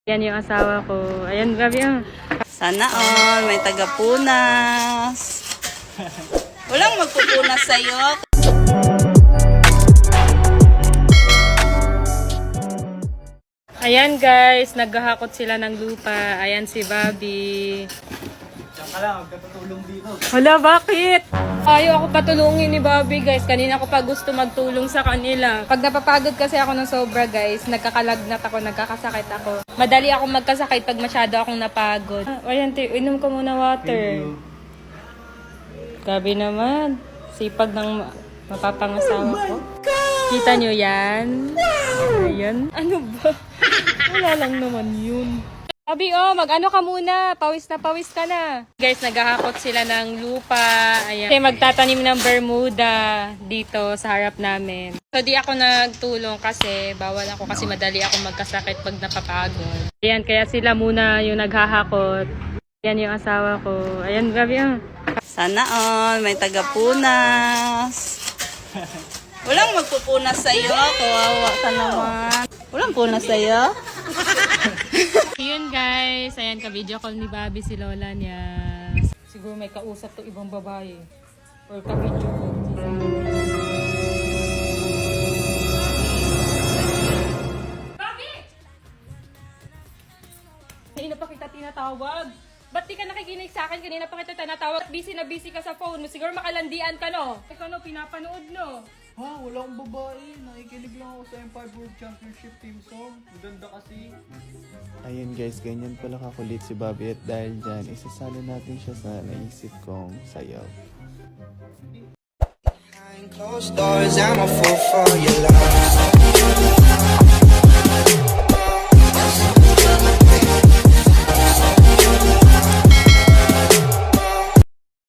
Yan yung asawa ko. Ayan, grabe ah. Sana all, may tagapunas. Walang magpupunas sa'yo. Ayan guys, naghahakot sila ng lupa. Ayan si Bobby. Diyan ka lang, magkatutulong dito. Hala, bakit? Ayaw ako patulungin ni Bobby guys. Kanina ko pa gusto magtulong sa kanila. Pag napapagod kasi ako ng sobra guys, nagkakalagnat ako, nagkakasakit ako. Madali ako magkasakit pag masyado akong napagod. Ayan, inom ko muna water. Gabi naman. Sipag ng mapapangasawa ko. Kita nyo yan? Ayan. Ano ba? Wala lang naman yun. Sabi, mag-ano ka muna. Pawis na pawis ka na. Guys, naghahakot sila ng lupa. Ayan. Kasi magtatanim ng Bermuda dito sa harap namin. So, di ako nagtulong kasi bawal ako kasi madali ako magkasakit pag napapagod. Ayan, kaya sila muna yung naghahakot. Ayan yung asawa ko. Ayan, grabe ah. Sana all, may tagapunas. Walang magpupunas sa'yo. Kawawa ka naman. Walang punas sa'yo. Yun guys, ayan ka-video call ni Bobby si Lola niya. Siguro may kausap to ibang babae. Or ka-video call. Bobby! Kanina pa kita tinatawag. Ba't di ka nakikinig sa akin? Kanina pa kita tinatawag. Busy na busy ka sa phone mo. Siguro makalandian ka no? Ikaw no, pinapanood no? Ha, wala akong babae. Nakikinig lang ako sa M5 World Championship team song. Ang ganda kasi. Ayun guys, ganyan pala kakulit si Bobby at dahil dyan, isasalo natin siya sa naisip kong sayaw. Behind closed doors, I'm a fool for your love.